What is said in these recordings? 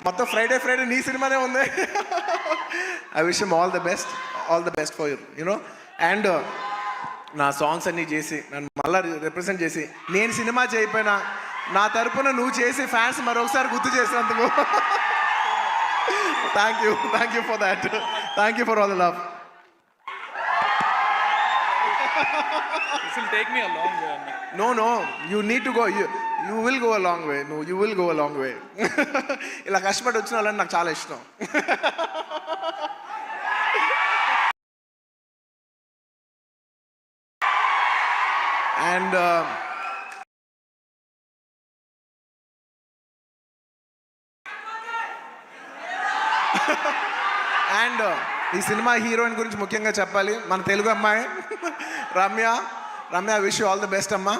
మొత్తం ఫ్రైడే నీ సినిమానే ఉంది. I wish him all the best for you know. And నా సాంగ్స్ అన్నీ చేసి నన్ను మళ్ళీ రిప్రజెంట్ చేసి నేను సినిమా చేయకపోయినా నా తరపున నువ్వు చేసి ఫ్యాన్స్ మరొకసారి గుర్తు చేసినందుకు thank you for that. Thank you for all the love. This will take me a long way. No, you need to go. You will go a long way. No, you will go a long way. ఇలా కష్టపడి వచ్చిన వాళ్ళని నాకు చాలా ఇష్టం. And ఈ సినిమా heroine గురించి ముఖ్యంగా చెప్పాలి. మన తెలుగు అమ్మాయి Ramya. I wish you all the best అమ్మా.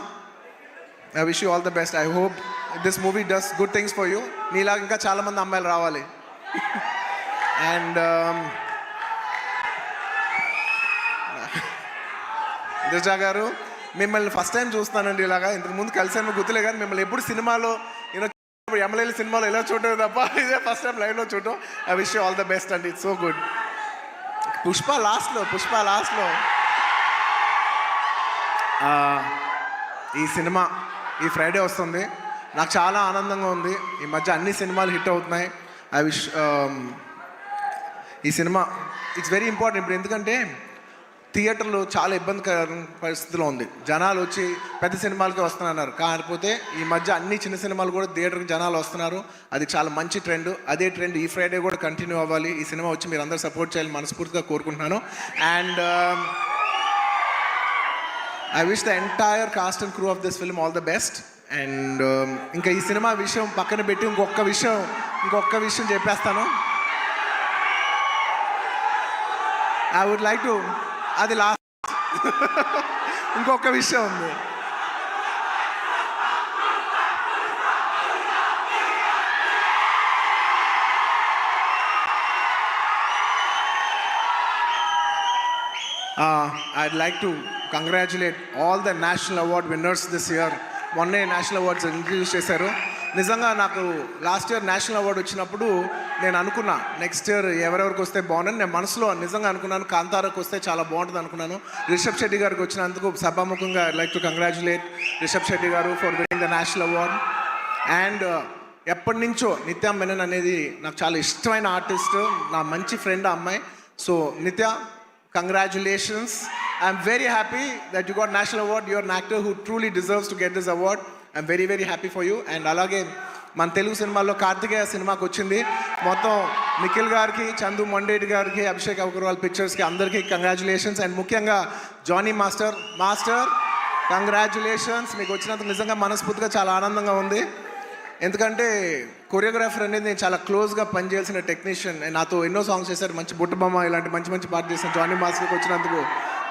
I wish you all the best. I hope this movie does good things for you. నీలాగా ఇంకా చాలామంది అమ్మాయిలు రావాలి. అండ్ దిజా గారు, మిమ్మల్ని ఫస్ట్ టైం చూస్తానండి. ఇలాగా ఇంతకు ముందు కలిసాను గుర్తులే, కానీ మిమ్మల్ని ఎప్పుడు సినిమాలో ఎమ్మెల్యేల సినిమాలో ఎలా చూడటం తప్ప ఇదే ఫస్ట్ టైం లైవ్లో చూడటం. I wish you all the best అండి. It's so good. పుష్ప లాస్ట్లో ఈ సినిమా ఈ ఫ్రైడే వస్తుంది. నాకు చాలా ఆనందంగా ఉంది. ఈ మధ్య అన్ని సినిమాలు హిట్ అవుతున్నాయి. ఐ విష్ ఈ సినిమా ఇట్స్ వెరీ ఇంపార్టెంట్ ఇప్పుడు. ఎందుకంటే థియేటర్లో చాలా ఇబ్బందికర పరిస్థితిలో ఉంది. జనాలు వచ్చి పెద్ద సినిమాలకి వస్తున్నారు, కాకపోతే ఈ మధ్య అన్ని చిన్న సినిమాలు కూడా థియేటర్కి జనాలు వస్తున్నారు. అది చాలా మంచి ట్రెండ్. అదే ట్రెండ్ ఈ ఫ్రైడే కూడా కంటిన్యూ అవ్వాలి. ఈ సినిమా వచ్చి మీరు అందరూ సపోర్ట్ చేయాలని మనస్ఫూర్తిగా కోరుకుంటున్నాను. And I wish the entire cost and crew of this film all the best. And ఇంకా ఈ సినిమా విషయం పక్కన పెట్టి ఇంకొక విషయం చెప్పేస్తాను. ఐ వుడ్ లైక్ టు, అది లాస్ట్ ఇంకొక విషయం ఉంది. I'd like to congratulate all the national award winners this year. మొన్నే నేషనల్ అవార్డ్స్ ఇంట్రడ్యూస్ చేశారు. నిజంగా నాకు లాస్ట్ ఇయర్ నేషనల్ అవార్డు వచ్చినప్పుడు నేను అనుకున్నా నెక్స్ట్ ఇయర్ ఎవరెవరికి వస్తే బాగుందని నేను మనసులో నిజంగా అనుకున్నాను. కాంతారాకు వస్తే చాలా బాగుంటుంది అనుకున్నాను. రిషబ్ శెట్టి గారికి వచ్చినందుకు సభాముఖంగా I like to congratulate Rishab Shetty garu for winning the national award. And ఎప్పటి నుంచో నిత్య మెనన్ అనేది నాకు చాలా ఇష్టమైన ఆర్టిస్ట్, నా మంచి ఫ్రెండ్ ఆ అమ్మాయి. సో నిత్య, congratulations. I'm very happy that you got national award. You're an actor who truly deserves to get this award. I'm very, very happy for you. And అలాగే మన తెలుగు సినిమాల్లో కార్తికేయ సినిమాకి వచ్చింది. మొత్తం నిఖిల్ గారికి, చందు మొండేటి గారికి, అభిషేక్ అగర్వాల్ పిక్చర్స్కి అందరికీ కంగ్రాచులేషన్స్. అండ్ ముఖ్యంగా జానీ మాస్టర్ కంగ్రాచులేషన్స్. మీకు వచ్చినందుకు నిజంగా మనస్ఫూర్తిగా చాలా ఆనందంగా ఉంది. ఎందుకంటే కొరియోగ్రాఫర్ అనేది నేను చాలా క్లోజ్గా పనిచేయాల్సిన టెక్నీషియన్. నాతో ఎన్నో సాంగ్స్ చేశారు, మంచి బుట్టబొమ్మ ఇలాంటి మంచి పాట చేసిన జానీ మాస్టర్కి వచ్చినందుకు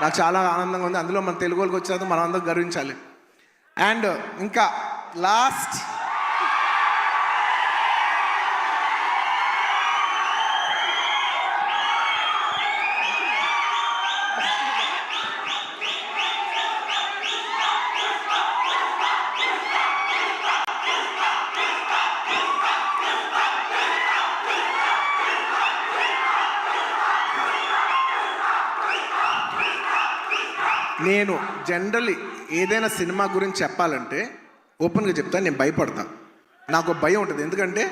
నాకు చాలా ఆనందంగా ఉంది. అందులో మన తెలుగు వాళ్ళకి వచ్చినందుకు మనం అందరం గర్వించాలి. అండ్ ఇంకా లాస్ట్ నేను జనరల్లీ ఏదైనా సినిమా గురించి చెప్పాలంటే ఓపెన్గా చెప్తాను, నేను భయపడతాను. నాకు భయం ఉంటుంది. ఎందుకంటే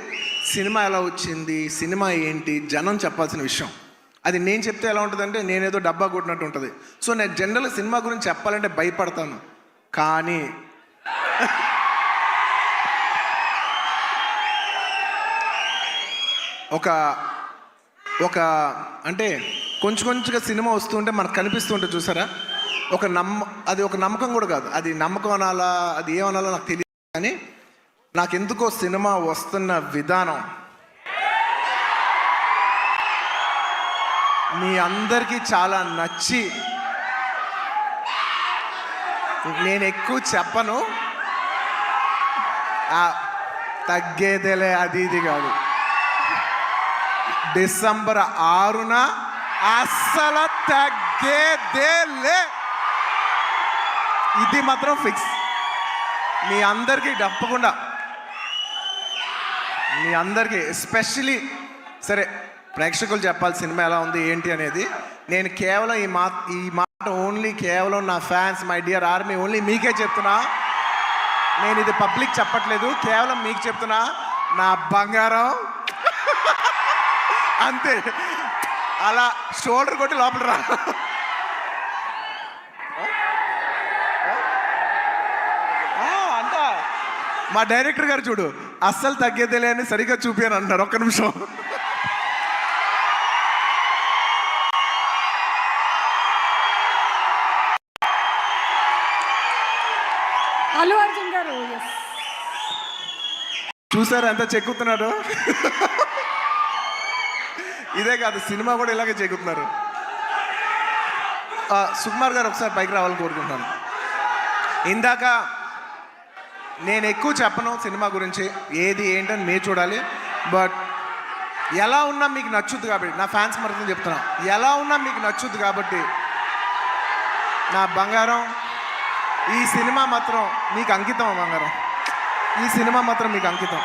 సినిమా ఎలా వచ్చింది, సినిమా ఏంటి, జనం చెప్పాల్సిన విషయం. అది నేను చెప్తే ఎలా ఉంటుందంటే నేనేదో డబ్బా కొట్టినట్టు ఉంటుంది. సో నేను జనరల్గా సినిమా గురించి చెప్పాలంటే భయపడతాను. కానీ ఒక అంటే కొంచెంగా సినిమా వస్తుంటే మనకు కనిపిస్తుంటే చూసారా, అది ఒక నమ్మకం కూడా కాదు. అది నమ్మకం అనాలా, అది ఏమనాలో నాకు తెలియదు. కానీ నాకెందుకో సినిమా వస్తున్న విధానం మీ అందరికీ చాలా నచ్చి, నేను ఎక్కువ చెప్పను, తగ్గేదేలే అది ఇది కాదు. డిసెంబర్ 6న అస్సలు తగ్గేదేలే, ఇది మాత్రం ఫిక్స్. మీ అందరికీ తప్పకుండా మీ అందరికీ ఎస్పెషలీ సరే ప్రేక్షకులు చెప్పాలి సినిమా ఎలా ఉంది ఏంటి అనేది. నేను కేవలం ఈ మాట ఓన్లీ కేవలం నా fans, my dear army, only మీకే చెప్తున్నా. నేను ఇది పబ్లిక్ చెప్పట్లేదు, కేవలం మీకు చెప్తున్నా. నా బంగారం అంతే, అలా షోల్డర్ కొట్టి లోపల రా. అంట మా డైరెక్టర్ గారు చూడు, అస్సలు తగ్గేదేలే అని సరిగ్గా చూపాను అంటున్నారు. ఒక్క నిమిషం. అల్లు అర్జున్ గారు చూసారు ఎంత చెక్కుతున్నాడు. ఇదే కాదు, సినిమా కూడా ఇలాగే చెక్కుతున్నారు. సుకుమార్ గారు ఒకసారి పైకి రావాలని కోరుకుంటున్నాను. ఇందాక నేను ఎక్కువ చెప్పను సినిమా గురించి, ఏది ఏంటని మీరు చూడాలి. బట్ ఎలా ఉన్నా మీకు నచ్చుద్ది కాబట్టి, నా ఫ్యాన్స్ మరొకటి చెప్తున్నా, ఎలా ఉన్నా మీకు నచ్చుద్ది కాబట్టి నా బంగారం, ఈ సినిమా మాత్రం మీకు అంకితం. బంగారం, ఈ సినిమా మాత్రం మీకు అంకితం.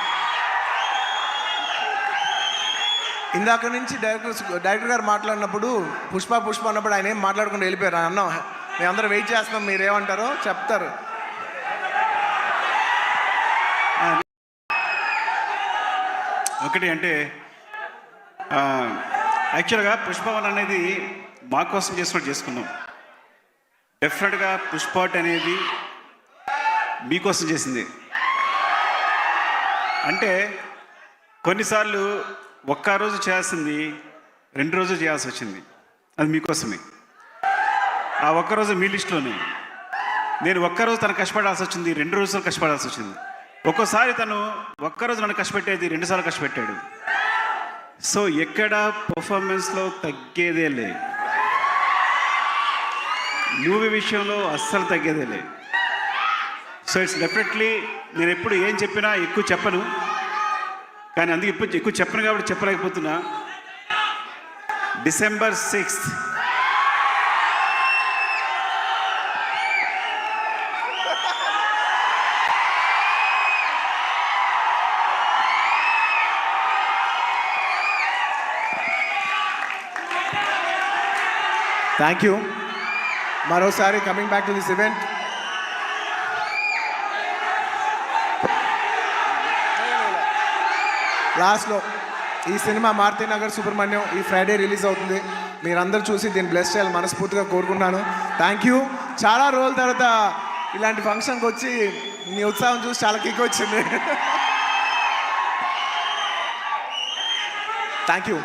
ఇందాక నుంచి డైరెక్టర్ గారు మాట్లాడినప్పుడు పుష్ప అన్నప్పుడు ఆయన ఏం మాట్లాడకుండా వెళ్ళిపోయారు. అన్నాం మేము అందరూ వెయిట్ చేస్తాం, మీరేమంటారో చెప్తారు. ఒకటి అంటే యాక్చువల్గా పుష్పవన్ అనేది మా కోసం చేసుకున్నాం. డెఫినెట్గా పుష్పాట్ అనేది మీకోసం చేసింది. అంటే కొన్నిసార్లు ఒక్క రోజు చేయాల్సింది 2 రోజులు చేయాల్సి వచ్చింది, అది మీకోసమే. ఆ ఒక్కరోజు మీ లిస్టులోనే. నేను ఒక్కరోజు తను కష్టపడాల్సి వచ్చింది, 2 రోజులు కష్టపడాల్సి వచ్చింది. ఒక్కోసారి తను ఒక్కరోజు నన్ను కష్టపెట్టేది 2 సార్లు కష్టపెట్టాడు. సో ఎక్కడ పర్ఫార్మెన్స్లో తగ్గేదే లే, మూవీ విషయంలో అస్సలు తగ్గేదే లే. సో ఇట్స్ డెఫినెట్లీ నేను ఎప్పుడు ఏం చెప్పినా ఎక్కువ చెప్పను, కానీ అందుకే ఇప్పుడు ఎక్కువ చెప్పను కాబట్టి చెప్పలేకపోతున్నా. December 6th thank you. మరోసారి coming back to this event, లాస్ట్లో ఈ సినిమా మారుతినగర్ సుబ్రహ్మణ్యం ఈ ఫ్రైడే రిలీజ్ అవుతుంది. మీరందరూ చూసి దీన్ని బ్లెస్ చేయాలి మనస్ఫూర్తిగా కోరుకుంటున్నాను. Thank you. చాలా రోజుల తర్వాత ఇలాంటి ఫంక్షన్కి వచ్చి మీ ఉత్సాహం చూసి చాలా కిక్ వచ్చింది. Thank you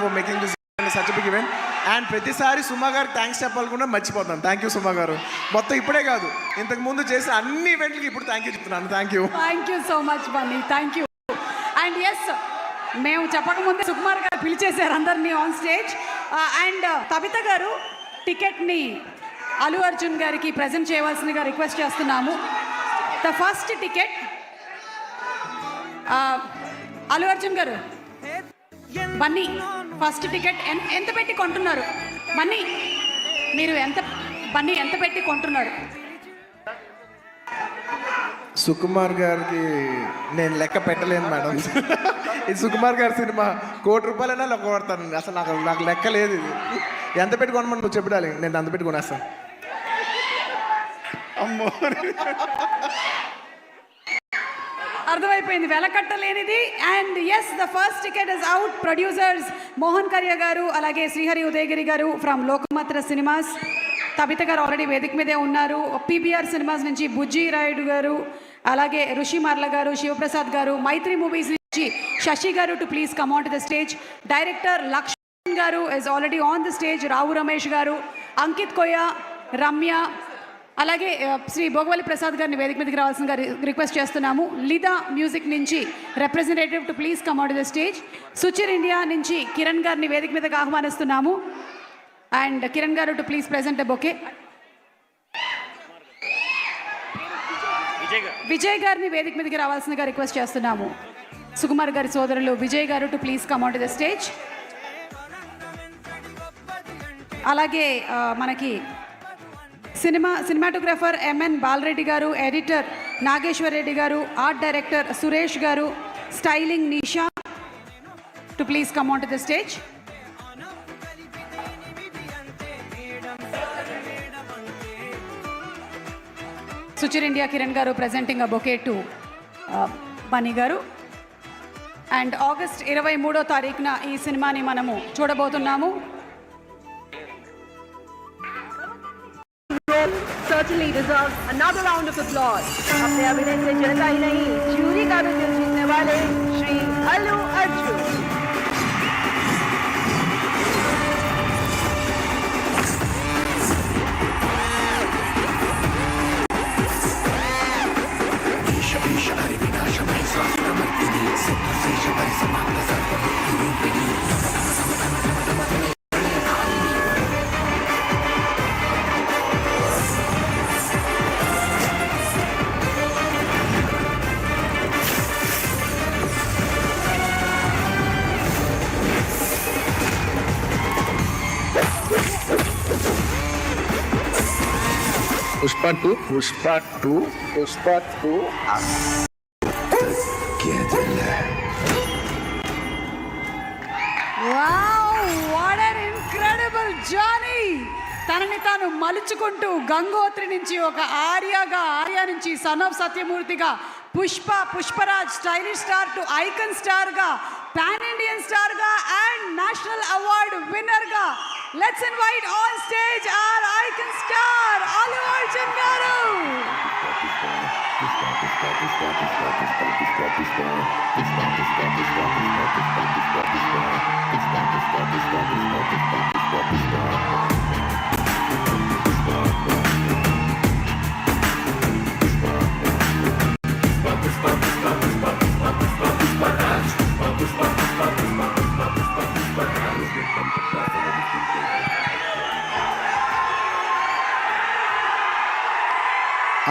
for making this such big event. And ప్రతిసారి సుమా గారికి థ్యాంక్స్ చెప్పాలకుండా మర్చిపోతాను. థ్యాంక్ యూ సుమా గారు. మొత్తం ఇప్పుడే కాదు, ఇంతకు ముందు చేసిన అన్ని ఈవెంట్లకి ఇప్పుడు థ్యాంక్ యూ చెప్తున్నాను. Thank you so much Bunny, thank you. And yes, మేము చెప్పకముందే సుకుమార్ గారు పిలిచేశారు అందరినీ ఆన్ స్టేజ్. అండ్ తబిత గారు టికెట్ని అల్లు అర్జున్ గారికి ప్రజెంట్ చేయవలసిందిగా రిక్వెస్ట్ చేస్తున్నాము. The first ticket Allu Arjun గారు, బన్నీ ఫస్ట్ టికెట్ ఎంత పెట్టి కొంటున్నారు? బన్నీ ఎంత పెట్టి కొంటున్నారు? సుకుమార్ గారికి నేను లెక్క పెట్టలేను మేడం. ఇది సుకుమార్ గారి సినిమా, ₹1,00,00,000 లెక్క కొడతాను. అసలు నాకు లెక్క లేదు. ఇది ఎంత పెట్టి కొనమని నువ్వు చెప్పడాలి, నేను అంత పెట్టి కొనేస్తాను. అమ్మో, అర్థమైపోయింది, వెలకట్టలేనిది. And yes, the first ticket is out. Producers Mohan Kariya garu, అలాగే Srihari Udayagiri garu from Lokamatra cinemas. Tabitha garu already వేదిక మీదే ఉన్నారు. PBR సినిమాస్ నుంచి బుజ్జి రాయుడు గారు, అలాగే ఋషి మార్ల గారు, శివప్రసాద్ గారు, మైత్రి మూవీస్ నుంచి Sashi garu to please come on to the stage. Director Laxman garu is already on the stage. Rao Ramesh garu, Ankit కొయ్య, రమ్య, అలాగే శ్రీ భోగవల్లి ప్రసాద్ గారిని వేదిక మీదకి రావాల్సిందిగా రిక్వెస్ట్ చేస్తున్నాము. లిదా మ్యూజిక్ నుంచి representative to please come on to the stage. Suchir India నుంచి కిరణ్ గారిని వేదిక మీదకి ఆహ్వానిస్తున్నాము. అండ్ కిరణ్ గారు to please present a bouquet. Vijay గారిని వేదిక మీదకి రావాల్సిందిగా రిక్వెస్ట్ చేస్తున్నాము. సుకుమార్ గారి సోదరులు విజయ్ గారు to please come on to the stage. అలాగే మనకి సినిమాటోగ్రఫర్ MN బాలరెడ్డి గారు, ఎడిటర్ నాగేశ్వర్ రెడ్డి గారు, ఆర్ట్ డైరెక్టర్ సురేష్ గారు, Styling Nisha to please come onto the stage. Suchir India Kiran garu presenting a bouquet to Bani garu. And August 23వ తారీఖున ఈ సినిమాని మనము చూడబోతున్నాము. Certainly deserves another round of applause. अपने अभिनय से जनता ही नहीं, जूरी का भी दिल जीतने वाले Shri Allu Arjun. Pushpa 2. Wow, what an incredible journey! తనని తాను మలుచుకుంటూ గంగోత్రి నుంచి ఒక ఆర్య నుంచి సన్ ఆఫ్ సత్యమూర్తిగా Pushparaj stylish star to icon స్టార్గా పాన్ ఇండియన్ స్టార్గా అండ్ నేషనల్ అవార్డ్ విన్నర్గా let's invite on stage our icon star Allu Arjun garu.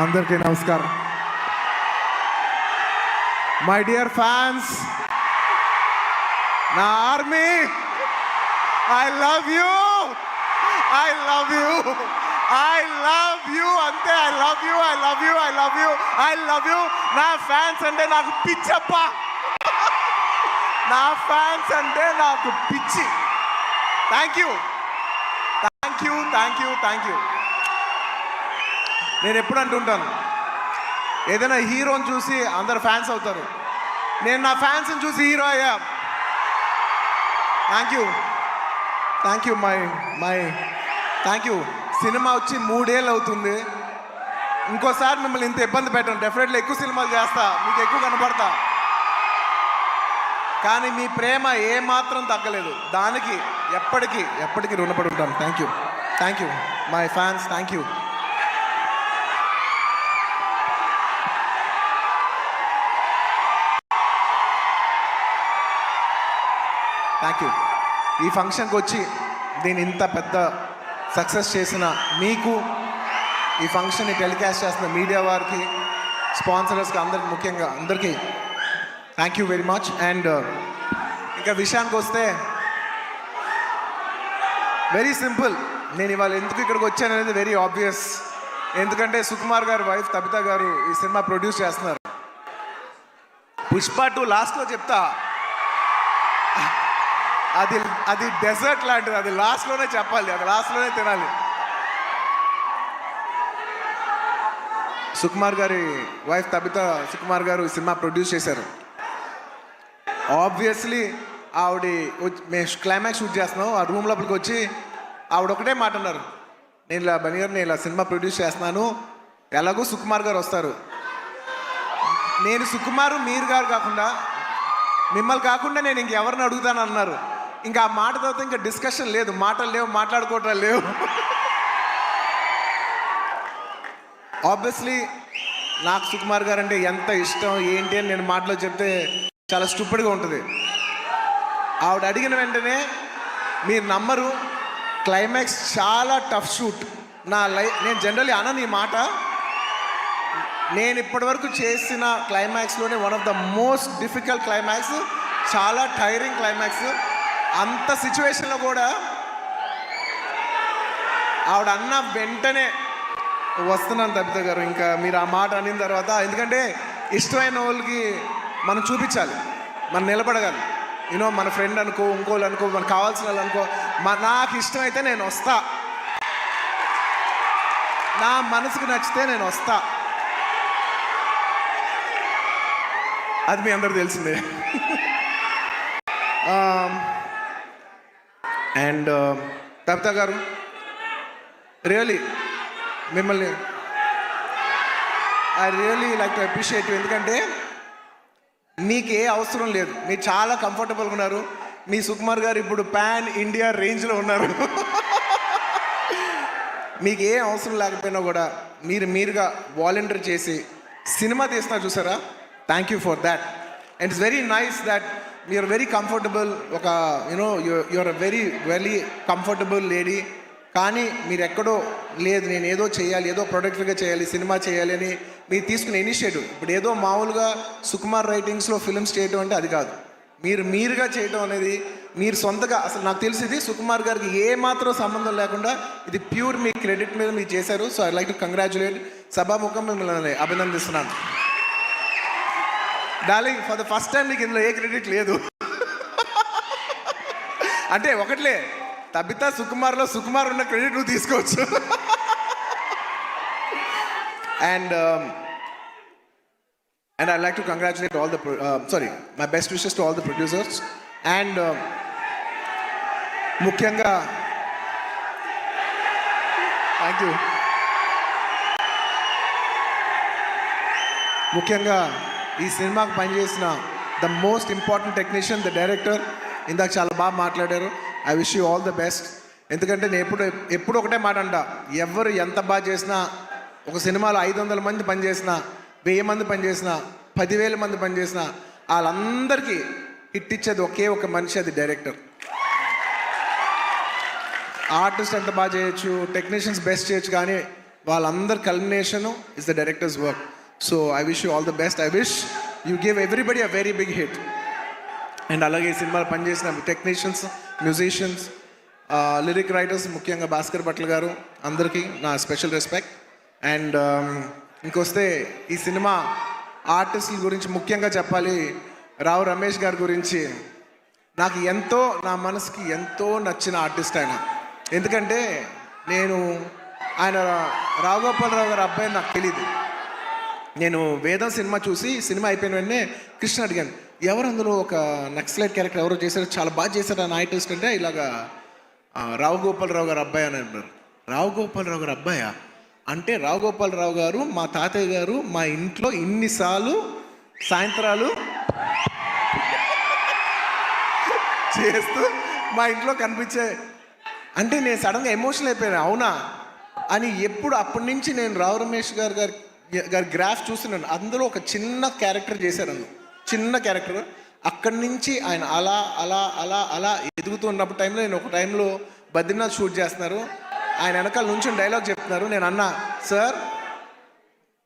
అందరికీ నమస్కారం. మై డియర్ ఫ్యాన్స్, నా ఆర్మీ, ఐ లవ్ యూ అంతే. I love you. నా ఫ్యాన్స్ అంటే నాకు పిచ్చప్ప. Thank you. నేను ఎప్పుడు అంటుంటాను, ఏదైనా హీరోని చూసి అందరు ఫ్యాన్స్ అవుతారు. నేను నా ఫ్యాన్స్ని చూసి హీరో అయ్యా. Thank you. సినిమా వచ్చి 3 ఏళ్ళు అవుతుంది. ఇంకోసారి మిమ్మల్ని ఇంత ఇబ్బంది పెట్టను. డెఫినెట్లీ ఎక్కువ సినిమాలు చేస్తా, మీకు ఎక్కువ కనపడతా. కానీ మీ ప్రేమ ఏమాత్రం తగ్గలేదు. దానికి ఎప్పటికీ రుణపడి ఉంటాను. Thank you my fans. Thank you. ఈ ఫంక్షన్కి వచ్చి దీన్ని ఇంత పెద్ద సక్సెస్ చేసిన మీకు, ఈ ఫంక్షన్ని టెలికాస్ట్ చేస్తున్న మీడియా వారికి, స్పాన్సరర్స్కి, ముఖ్యంగా అందరికీ thank you very much. And ఇంకా విషయానికి వస్తే వెరీ సింపుల్. నేను ఇవాళ ఎందుకు ఇక్కడికి వచ్చాను అనేది వెరీ ఆబ్వియస్. ఎందుకంటే సుకుమార్ గారు వైఫ్ తబిత గారు ఈ సినిమా ప్రొడ్యూస్ చేస్తున్నారు. పుష్ప 2 లాస్ట్లో చెప్తా, అది డెజర్ట్ లాంటిది. అది లాస్ట్లోనే చెప్పాలి, అది లాస్ట్లోనే తినాలి. సుకుమార్ గారి వైఫ్ తబిత సుకుమార్ గారు ఈ సినిమా ప్రొడ్యూస్ చేశారు. ఆబ్వియస్లీ మేము క్లైమాక్స్ షూట్ చేస్తున్నాం. ఆ రూమ్ లోపలికి వచ్చి ఆవిడ ఒకటే మాట అన్నారు, నేను ఇలా సినిమా ప్రొడ్యూస్ చేస్తున్నాను, ఎలాగో సుకుమార్ గారు వస్తారు, నేను సుకుమారు మీరు గారు కాకుండా మిమ్మల్ని కాకుండా నేను ఇంకెవరిని అడుగుతాను అన్నారు. ఇంకా ఆ మాట తర్వాత ఇంకా డిస్కషన్ లేదు, మాటలు లేవు, మాట్లాడుకోవటం లేవు. ఆబ్వియస్లీ నాకు సుకుమార్ గారు అంటే ఎంత ఇష్టం ఏంటి అని నేను మాటలో చెప్తే చాలా స్టూపిడ్గా ఉంటుంది. ఆవిడ అడిగిన వెంటనే మీరు నమ్మరు, క్లైమాక్స్ చాలా టఫ్ షూట్. నేను జనరల్లీ అనను ఈ మాట. నేను ఇప్పటివరకు చేసిన క్లైమాక్స్లోనే one of the most difficult climax, చాలా టైరింగ్ క్లైమాక్స్. అంత సిచ్యువేషన్లో కూడా ఆవిడ అన్న వెంటనే వస్తున్నాను తబిత గారు, ఇంకా మీరు ఆ మాట అనిన తర్వాత, ఎందుకంటే ఇష్టమైన వాళ్ళకి మనం చూపించాలి. మనం నిలబడగలం. యూనో మన ఫ్రెండ్ అనుకో, ఇంకోళ్ళు అనుకో, మనకు కావాల్సిన వాళ్ళు అనుకో, నాకు ఇష్టమైతే నేను వస్తా, నా మనసుకు నచ్చితే నేను వస్తా. అది మీ అందరూ తెలిసిందే. అండ్ తబితా గారు, రియలీ మిమ్మల్ని I really like to appreciate you. ఎందుకంటే మీకు ఏ అవసరం లేదు, మీరు చాలా కంఫర్టబుల్గా ఉన్నారు. మీ సుకుమార్ గారు ఇప్పుడు పాన్ ఇండియా రేంజ్లో ఉన్నారు. మీకు ఏ అవసరం లేకపోయినా కూడా మీరుగా వాలంటీర్ చేసి సినిమా తీస్తున్నారు చూసారా, thank you for that. And it's very nice that you're very comfortable. ఒక you know you're very very comfortable lady. కానీ మీరు ఎక్కడో లేదు, నేను ఏదో చేయాలి, ఏదో ప్రొడక్టివ్గా చేయాలి, సినిమా చేయాలి అని మీరు తీసుకునే ఇనిషియేటివ్. ఇప్పుడు ఏదో మామూలుగా సుకుమార్ రైటింగ్స్లో ఫిల్మ్స్ చేయటం అంటే అది కాదు. మీరుగా చేయటం అనేది, మీరు సొంతగా, అసలు నాకు తెలిసింది సుకుమార్ గారికి ఏ మాత్రం సంబంధం లేకుండా ఇది ప్యూర్ మీ క్రెడిట్ మీద మీరు చేశారు. So I like to congratulate. సభాముఖం మిమ్మల్ని అభినందిస్తున్నాను. Darling, for the first time నీకు ఇందులో ఏ క్రెడిట్ లేదు. అంటే ఒకట్లే, తబితా సుకుమార్లో సుకుమార్ ఉన్న క్రెడిట్ నువ్వు తీసుకోవచ్చు. And I'd like to congratulate all the my best wishes to all the producers. And ముఖ్యంగా థ్యాంక్ యూ. ముఖ్యంగా ఈ సినిమాకు పనిచేసిన the most important technician, the director. ఇందాక చాలా బాగా మాట్లాడారు. I wish you all the best. ఎందుకంటే నేను ఎప్పుడు ఒకటే మాట అంట, ఎవరు ఎంత బాగా చేసినా, ఒక సినిమాలో 500 మంది పనిచేసినా, 1000 మంది పనిచేసినా, 10,000 మంది పనిచేసినా, వాళ్ళందరికీ హిట్ ఇచ్చేది ఒకే ఒక మనిషి, అది డైరెక్టర్. ఆర్టిస్ట్ ఎంత బాగా చేయొచ్చు, టెక్నీషియన్స్ బెస్ట్ చేయొచ్చు, కానీ వాళ్ళందరి culmination is the director's work. So I wish you all the best. I wish you give everybody a very big hit. And అలాగే ఈ సినిమాలో పనిచేసిన టెక్నీషియన్స్, మ్యూజిషియన్స్, లిరిక్ రైటర్స్, ముఖ్యంగా భాస్కర్ భట్ల గారు, అందరికీ నా స్పెషల్ రెస్పెక్ట్. అండ్ ఇంకొస్తే ఈ సినిమా ఆర్టిస్టుల గురించి ముఖ్యంగా చెప్పాలి. రావు రమేష్ గారి గురించి నాకు ఎంతో, నా మనసుకి ఎంతో నచ్చిన ఆర్టిస్ట్ ఆయన. ఎందుకంటే ఆయన రావు గోపాలరావు గారి అబ్బాయి నాకు తెలియదు. నేను వేదం సినిమా చూసి, సినిమా అయిపోయిన వెంటనే కృష్ణ అడిగాను, ఎవరు అందులో ఒక నక్సలైట్ క్యారెక్టర్ ఎవరో చేశారు, చాలా బాగా చేశారు ఆ ఆర్టిస్ట్ అంటే, ఇలాగా రావు గోపాలరావు గారు అబ్బాయి అని అన్నారు. రావు గోపాలరావు గారు అబ్బాయా అంటే, రావు గోపాలరావు గారు మా తాతయ్య గారు మా ఇంట్లో ఇన్నిసార్లు సాయంత్రాలు చేస్తూ మా ఇంట్లో కనిపించే అంటే నేను సడన్గా ఎమోషనల్ అయిపోయాను. అవునా అని అప్పటి నుంచి నేను రావు రమేష్ గారి గ్రాఫ్ చూస్తున్నాను. అందులో ఒక చిన్న క్యారెక్టర్ చేశారు, చిన్న క్యారెక్టర్. అక్కడి నుంచి ఆయన అలా అలా అలా అలా ఎదుగుతున్నప్పుడు టైంలో, నేను ఒక టైంలో బద్రీనాథ్ షూట్ చేస్తున్నారు, ఆయన వెనకాల నుంచి డైలాగ్ చెప్తున్నారు. నేను అన్నా, సార్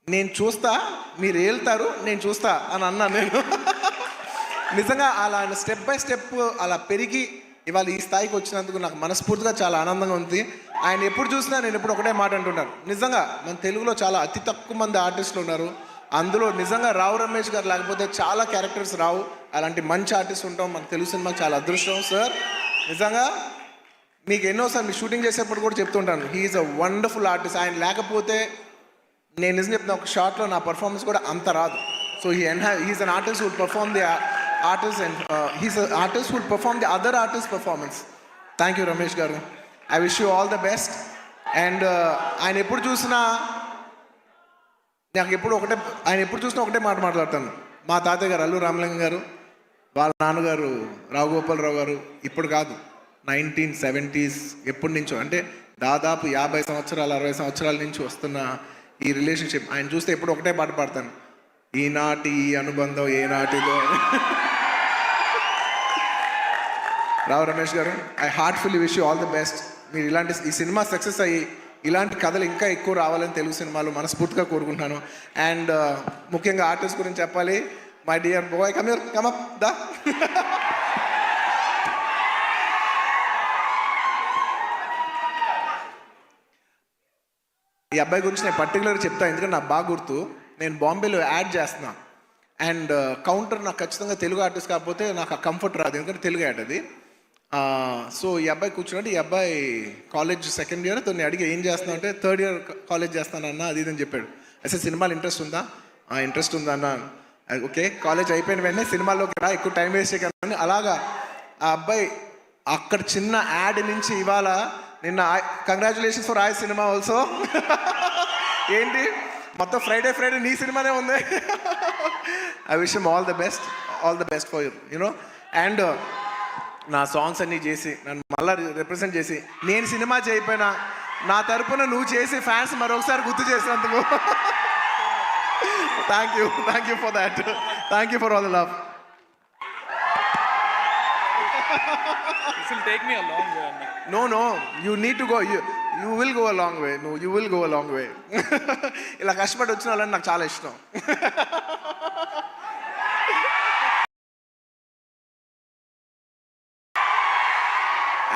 నేను చూస్తా, మీరు వెళ్తారు, నేను చూస్తా అని అన్నాను నేను. నిజంగా అలా ఆయన స్టెప్ బై స్టెప్ అలా పెరిగి ఇవాళ ఈ స్థాయికి వచ్చినందుకు నాకు మనస్ఫూర్తిగా చాలా ఆనందంగా ఉంది. ఆయన ఎప్పుడు చూసినా నేను ఎప్పుడు ఒకటే మాట అంటున్నాను, నిజంగా మన తెలుగులో చాలా అతి తక్కువ మంది ఆర్టిస్టులు ఉన్నారు. అందులో నిజంగా రావు రమేష్ గారు లేకపోతే చాలా క్యారెక్టర్స్ రావు. అలాంటి మంచి ఆర్టిస్ట్ ఉంటాం మన తెలుగు సినిమాకి చాలా అదృష్టం. సార్ నిజంగా మీకు ఎన్నోసార్లు మీ షూటింగ్ చేసేప్పుడు కూడా చెప్తుంటాను, హీఈస్ అ వండర్ఫుల్ ఆర్టిస్ట్. ఆయన లేకపోతే నేను నిజం చెప్తున్నా, ఒక షార్ట్లో నా పర్ఫార్మెన్స్ కూడా అంత రాదు. So he's an artist who will perform the artist and he's a artist who will perform the other artist performance. Thank you Ramesh garu. I wish you all the best. And ఆయన ఎప్పుడు చూసినా ఒకటే మాట మాట్లాడతాను. మా తాతయ్య గారు అల్లు రామలింగం గారు, వాళ్ళ నాన్నగారు రావు గోపాలరావు గారు, ఇప్పుడు కాదు 1970s ఎప్పటి నుంచో, అంటే దాదాపు 50 సంవత్సరాలు 60 సంవత్సరాల నుంచి వస్తున్న ఈ రిలేషన్షిప్. ఆయన చూస్తే ఎప్పుడు ఒకటే పాట పాడతాను, ఈనాటి ఈ అనుబంధం ఏనాటిదో. రావు Ramesh garu, I heartfully wish you all the best. మీరు ఈ సినిమా సక్సెస్ అయ్యి ఇలాంటి కథలు ఇంకా ఎక్కువ రావాలని తెలుగు సినిమాలు మనస్ఫూర్తిగా కోరుకుంటున్నాను. అండ్ ముఖ్యంగా ఆర్టిస్ట్ గురించి చెప్పాలి. My dear boy, come up దా. ఈ అబ్బాయి గురించి నేను పర్టికులర్గా చెప్తాను, ఎందుకంటే నాకు బాగా గుర్తు. నేను బాంబేలో యాడ్ చేస్తున్నా. అండ్ కౌంటర్ నాకు ఖచ్చితంగా తెలుగు ఆర్టిస్ట్ కాకపోతే నాకు ఆ కంఫర్ట్ రాదు, ఎందుకంటే తెలుగు యాడ్ అది. సో ఈ అబ్బాయి కూర్చున్నట్టు, ఈ అబ్బాయి కాలేజ్ సెకండ్ ఇయర్, తను అడిగి ఏం చేస్తున్నావు అంటే థర్డ్ ఇయర్ కాలేజ్ చేస్తానన్నా అది ఇదని చెప్పాడు. అసలు సినిమాలు ఇంట్రెస్ట్ ఉందా? ఇంట్రెస్ట్ ఉందా అన్న. ఓకే, కాలేజ్ అయిపోయిన వెంటనే సినిమాల్లోకి రా, ఎక్కువ టైం వేస్ట్ చేయగలను. అలాగా ఆ అబ్బాయి అక్కడ చిన్న యాడ్ నుంచి ఇవాళ నిన్న కంగ్రాచులేషన్స్ ఫర్ ఆయ్ సినిమా ఆల్సో. ఏంటి మొత్తం ఫ్రైడే నీ సినిమానే ఉంది. I wish him all the best for you know. And నా సాంగ్స్ అన్నీ చేసి నన్ను మళ్ళీ రిప్రజెంట్ చేసి, నేను సినిమా చేయకపోయినా నా తరపున నువ్వు చేసి ఫ్యాన్స్ మరొకసారి గుర్తు చేసినందుకు thank you for that. Thank you for all the love. This will take me a long way. No, you need to go. You will go a long way. No, you will go a long way. ఇలా కష్టపడి వచ్చిన వాళ్ళని నాకు చాలా ఇష్టం.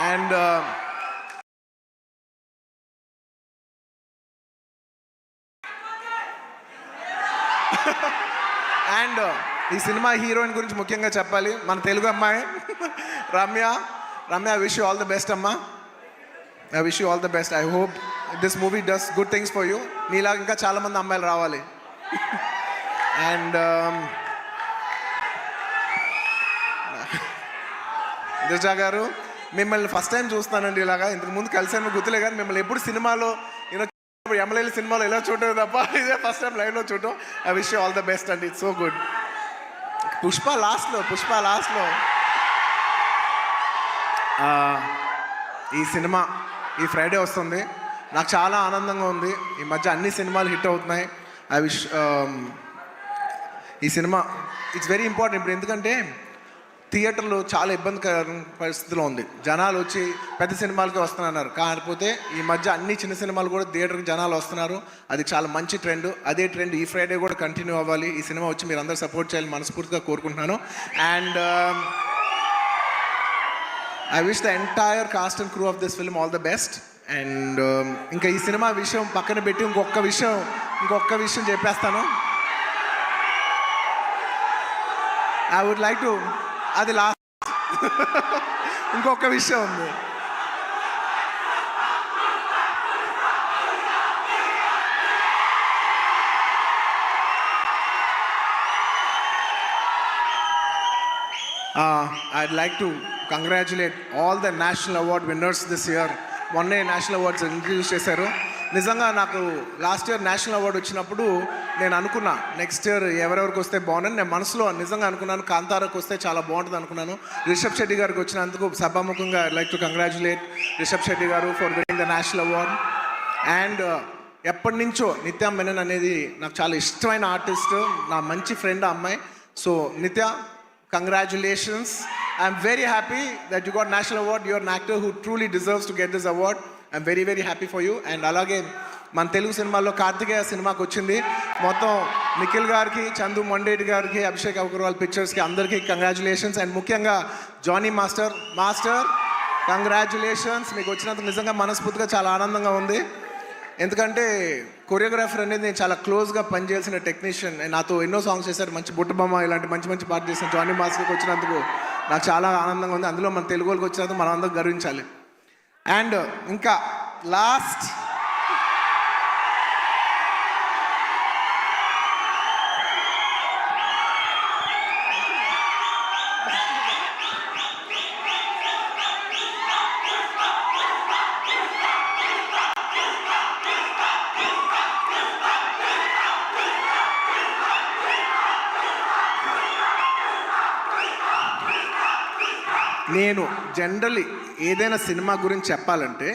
And and ఈ సినిమా heroine గురించి ముఖ్యంగా చెప్పాలి, మన తెలుగు అమ్మాయి Ramya. I wish you all the best అమ్మా. I wish you all the best. I hope this movie does good things for you. నీలాగా ఇంకా చాలామంది అమ్మాయిలు రావాలి. అండ్ దిశా గారు, మిమ్మల్ని ఫస్ట్ టైం చూస్తానండి ఇలాగా. ఇంతకు ముందు కలిసాను గుర్తులే, కానీ మిమ్మల్ని ఎప్పుడు సినిమాలో ఎమ్మెల్యేల సినిమాలో ఇలా చూడటం తప్ప ఇదే ఫస్ట్ టైం లైవ్లో చూడటం. I wish you all the best అండి. It's so good. పుష్ప లాస్ట్లో ఈ సినిమా ఈ ఫ్రైడే వస్తుంది. నాకు చాలా ఆనందంగా ఉంది. ఈ మధ్య అన్ని సినిమాలు హిట్ అవుతున్నాయి. ఐ విష్ ఈ సినిమా ఇట్స్ వెరీ ఇంపార్టెంట్ ఇప్పుడు, ఎందుకంటే థియేటర్లో చాలా ఇబ్బందికర పరిస్థితిలో ఉంది. జనాలు వచ్చి పెద్ద సినిమాలకి వస్తున్నారు, కాకపోతే ఈ మధ్య అన్ని చిన్న సినిమాలు కూడా థియేటర్కి జనాలు వస్తున్నారు. అది చాలా మంచి ట్రెండ్. అదే ట్రెండ్ ఈ ఫ్రైడే కూడా కంటిన్యూ అవ్వాలి. ఈ సినిమా వచ్చి మీరు అందరూ సపోర్ట్ చేయాలని మనస్ఫూర్తిగా కోరుకుంటున్నాను. And I wish the entire cost and crew of this film all the best. And ఇంకా ఈ సినిమా విషయం పక్కన పెట్టి ఇంకొక విషయం చెప్పేస్తాను. ఐ వుడ్ లైక్ టు, అది లాస్ట్ ఇంకొక విషయం ఉంది. I'd like to congratulate all the national award winners this year. మొన్నే నేషనల్ అవార్డ్స్ ఇంట్రడ్యూస్ చేశారు. నిజంగా నాకు లాస్ట్ ఇయర్ నేషనల్ అవార్డు వచ్చినప్పుడు నేను అనుకున్నా నెక్స్ట్ ఇయర్ ఎవరెవరికి వస్తే బాగుందని. నేను మనసులో నిజంగా అనుకున్నాను, కాంతారాకు వస్తే చాలా బాగుంటుంది అనుకున్నాను. రిషబ్ శెట్టి గారికి వచ్చినందుకు సభాముఖంగా I like to congratulate Rishab Shetty garu for winning the national award. And ఎప్పటి నుంచో నిత్య మెనన్ అనేది నాకు చాలా ఇష్టమైన ఆర్టిస్ట్, నా మంచి ఫ్రెండ్ ఆ అమ్మాయి. సో నిత్య, congratulations. I'm very happy that you got national award. You're an actor who truly deserves to get this award. I'm very happy for you. And అలాగే మన తెలుగు సినిమాల్లో కార్తికేయ సినిమాకి వచ్చింది. మొత్తం నిఖిల్ గారికి, చందు మొండేటి గారికి, అభిషేక్ అగర్వాల్ పిక్చర్స్కి అందరికీ కంగ్రాచులేషన్స్. అండ్ ముఖ్యంగా జానీ మాస్టర్ కంగ్రాచులేషన్స్. మీకు వచ్చినందుకు నిజంగా మనస్ఫూర్తిగా చాలా ఆనందంగా ఉంది. ఎందుకంటే కొరియోగ్రాఫర్ అనేది నేను చాలా క్లోజ్గా పనిచేయాల్సిన టెక్నీషియన్. నాతో ఎన్నో సాంగ్స్ చేశారు, మంచి బుట్టబొమ్మ ఇలాంటి మంచి పాట చేసిన జానీ మాస్టర్కి వచ్చినందుకు నాకు చాలా ఆనందంగా ఉంది. అందులో మన తెలుగు వాళ్ళకి వచ్చినందుకు మనం అందరూ గర్వించాలి. అండ్ ఇంకా లాస్ట్ నేను జనరల్లీ ఏదైనా సినిమా గురించి చెప్పాలంటే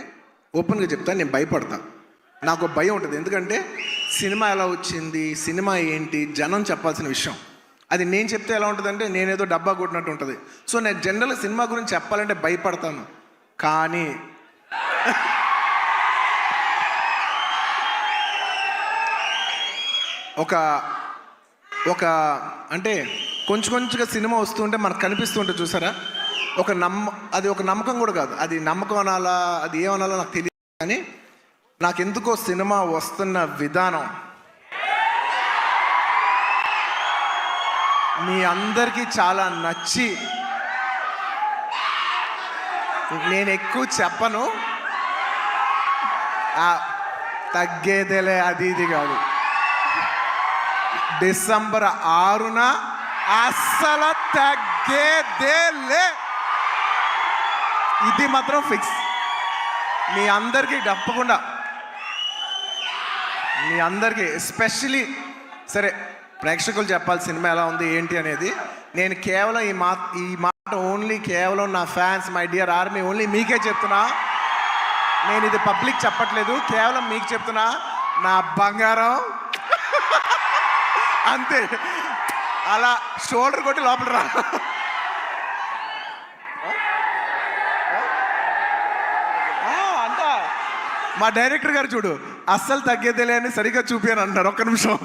ఓపెన్గా చెప్తాను, నేను భయపడతాను. నాకు భయం ఉంటుంది. ఎందుకంటే సినిమా ఎలా వచ్చింది, సినిమా ఏంటి, జనం చెప్పాల్సిన విషయం. అది నేను చెప్తే ఎలా ఉంటుందంటే నేనేదో డబ్బా కొట్టినట్టు ఉంటుంది. సో నేను జనరల్గా సినిమా గురించి చెప్పాలంటే భయపడతాను. కానీ ఒక అంటే కొంచెంగా సినిమా వస్తుంటే మనకు కనిపిస్తుంటే చూసారా, అది ఒక నమ్మకం కూడా కాదు. అది నమ్మకం అనాలా, అది ఏమనాలో నాకు తెలియదు. కానీ నాకెందుకో సినిమా వస్తున్న విధానం మీ అందరికీ చాలా నచ్చి నేను ఎక్కువ చెప్పను, తగ్గేదేలే అది ఇది కాదు. డిసెంబర్ 6న అస్సలు తగ్గేదేలే, ఇది మాత్రం ఫిక్స్. మీ అందరికీ తప్పకుండా, మీ అందరికీ ఎస్పెషలీ సరే ప్రేక్షకులు చెప్పాలి సినిమా ఎలా ఉంది ఏంటి అనేది. నేను కేవలం ఈ మాట ఓన్లీ కేవలం నా fans, my dear army, only మీకే చెప్తున్నా. నేను ఇది పబ్లిక్ చెప్పట్లేదు, కేవలం మీకు చెప్తున్నా. నా బంగారం అంతే, అలా షోల్డర్ కొట్టి లోపల రా. అంతా మా డైరెక్టర్ గారు చూడు, అస్సలు తగ్గేదేలే అని సరిగ్గా చూపాను అంటారు. ఒక్క నిమిషం.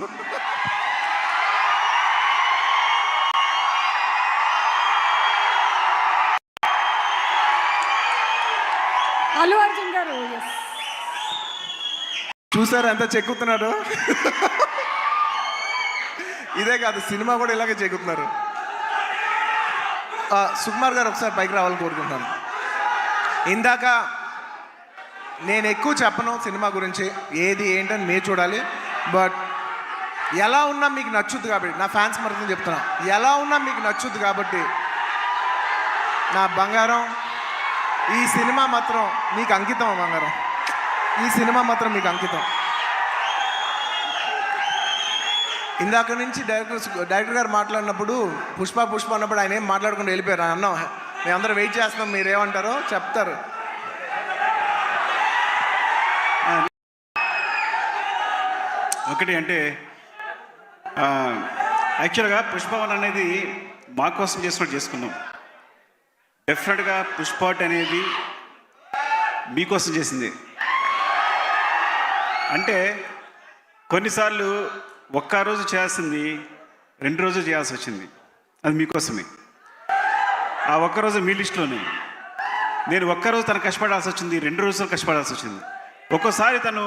అల్లు అర్జున్ గారు చూసారు ఎంత చెక్కుతున్నారు. ఇదే కాదు, సినిమా కూడా ఇలాగే చెక్కుతున్నారు. సుకుమార్ గారు ఒకసారి పైకి రావాలని కోరుకుంటాను. ఇందాక నేను ఎక్కువ చెప్పను సినిమా గురించి, ఏది ఏంటని మీరు చూడాలి. బట్ ఎలా ఉన్నా మీకు నచ్చుద్ది కాబట్టి, నా ఫ్యాన్స్ మరొకటి చెప్తున్నా, ఎలా ఉన్నా మీకు నచ్చుద్ది కాబట్టి నా బంగారం, ఈ సినిమా మాత్రం మీకు అంకితం. బంగారం, ఈ సినిమా మాత్రం మీకు అంకితం. ఇందాక నుంచి డైరెక్టర్ గారు మాట్లాడినప్పుడు పుష్ప అన్నప్పుడు ఆయన ఏం మాట్లాడకుండా వెళ్ళిపోయారు. అన్నాం మేమందరం వెయిట్ చేస్తున్నాం, మీరేమంటారో చెప్తారు. ఒకటి అంటే యాక్చువల్గా పుష్పవన్ అనేది మా కోసం చేసినట్టు చేసుకున్నాం. డెఫినెట్గా పుష్పాట్ అనేది మీకోసం చేసింది. అంటే కొన్నిసార్లు ఒక్క రోజు చేయాల్సింది 2 రోజులు చేయాల్సి వచ్చింది, అది మీకోసమే. ఆ ఒక్కరోజు మీ లిస్టులోనే. నేను ఒక్కరోజు తను కష్టపడాల్సి వచ్చింది, 2 రోజులు కష్టపడాల్సి వచ్చింది. ఒక్కోసారి తను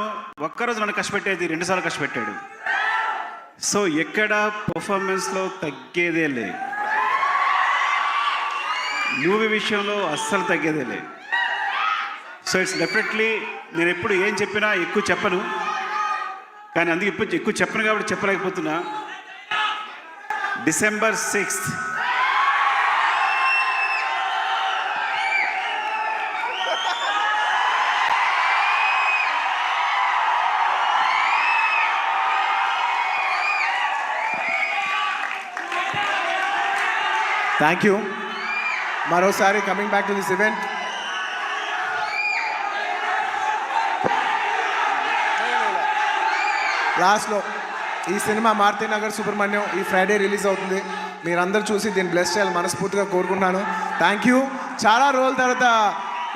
ఒక్కరోజు నన్ను కష్టపెట్టేది 2 సార్లు కష్టపెట్టాడు. సో ఎక్కడ పర్ఫార్మెన్స్లో తగ్గేదేలే, మూవీ విషయంలో అస్సలు తగ్గేదేలే. సో ఇట్స్ డెఫినెట్లీ నేను ఎప్పుడు ఏం చెప్పినా ఎక్కువ చెప్పను, కానీ అందుకే ఇప్పుడు ఎక్కువ చెప్పను కాబట్టి చెప్పలేకపోతున్నా. December 6th thank you. మరోసారి coming back to this event, లాస్ట్లో ఈ సినిమా మారుతినగర్ సుబ్రహ్మణ్యం ఈ ఫ్రైడే రిలీజ్ అవుతుంది. మీరందరూ చూసి దీన్ని బ్లెస్ చేయాలి మనస్ఫూర్తిగా కోరుకుంటున్నాను. Thank you. చాలా రోజుల తర్వాత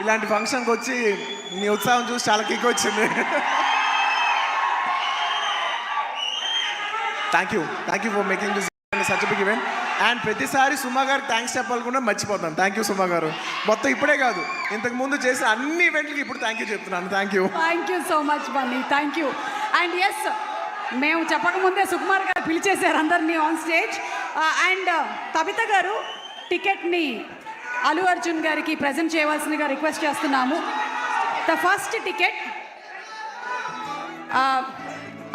ఇలాంటి ఫంక్షన్కి వచ్చి మీ ఉత్సాహం చూసి చాలా కిక్ వచ్చింది. Thank you for making this such big event. And ప్రతిసారి సుమా గారికి థ్యాంక్స్ చెప్పాలకుండా మర్చిపోతాను. థ్యాంక్ యూ సుమా గారు. మొత్తం ఇప్పుడే కాదు, ఇంతకు ముందు చేసిన అన్ని ఈవెంట్లకి ఇప్పుడు థ్యాంక్ యూ చెప్తున్నాను. Thank you so much Bunny, thank you. And yes, మేము చెప్పకముందే సుకుమార్ గారు పిలిచేశారు అందరినీ ఆన్ స్టేజ్. అండ్ తబిత గారు టికెట్ని అల్లు అర్జున్ గారికి ప్రజెంట్ చేయవలసిందిగా రిక్వెస్ట్ చేస్తున్నాము. The first ticket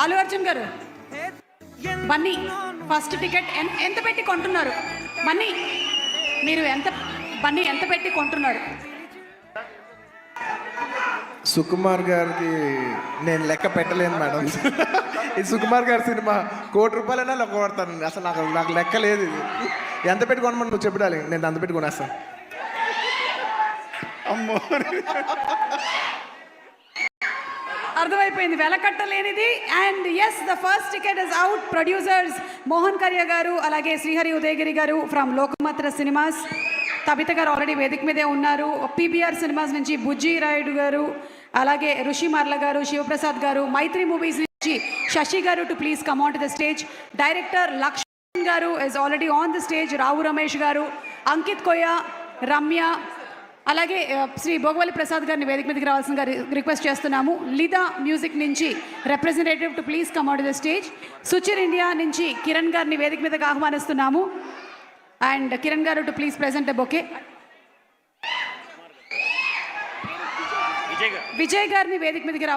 Allu Arjun గారు, బన్నీ ఫస్ట్ టికెట్ ఎంత పెట్టి కొంటున్నారు? బన్నీ మీరు బన్నీ ఎంత పెట్టి కొంటున్నారు? సుకుమార్ గారికి నేను లెక్క పెట్టలేను మేడం. ఇది సుకుమార్ గారి సినిమా, ₹1 లెక్క కొడతాను. అసలు నాకు లెక్క లేదు. ఇది ఎంత పెట్టి కొనమని నువ్వు చెప్పడాలి, నేను అంత పెట్టి కొనేస్తాను. అమ్మో, అర్థమైపోయింది వెలకట్టలేనిది. And yes, the first ticket is out. Producers Mohan Kariya garu, అలాగే Srihari Udayagiri garu from Lokamatra cinemas. Tabitha garu already వేదిక మీదే ఉన్నారు. PBR సినిమాస్ నుంచి బుజ్జి రాయుడు గారు, అలాగే ఋషి మార్ల గారు, శివప్రసాద్ గారు, మైత్రి మూవీస్ నుంచి Sashi garu to please come on to the stage. Director Laxman garu is already on the stage. Rao Ramesh garu, Ankit కొయ్య, రమ్య, అలాగే శ్రీ భోగవల్లి ప్రసాద్ గారిని వేదిక మీదకి రావాల్సిందిగా రిక్వెస్ట్ చేస్తున్నాము. లిదా మ్యూజిక్ నుంచి representative to please come out the stage. Suchir India నుంచి కిరణ్ గారిని వేదిక మీదకి ఆహ్వానిస్తున్నాము. అండ్ కిరణ్ గారు to please present a bouquet. Vijay గారిని వేదిక మీదకి